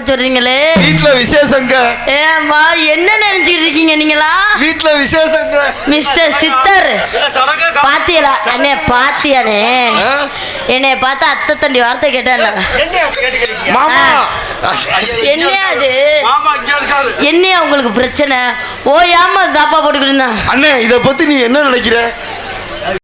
சொல்றீங்களே? வீட்ல விசேஷங்க. ஏமா என்ன நினைச்சிட்டு இருக்கீங்க நீங்களா? வீட்ல விசேஷங்க. மிஸ்டர் சித்தர் பாத்தியலா? அண்ணே பாத்தியானே? என்னைய பார்த்தா அத்தை தண்டி வார்த்தை கேட்டாங்க. மாமா என்ன அது? மாமா இங்க இருக்காரு. என்ன உங்களுக்கு பிரச்சனை? ஓயாம தாப்பா போட்டுக்கிட்டு இருந்தா. அண்ணே இத பத்தி நீ என்ன நினைக்கிற?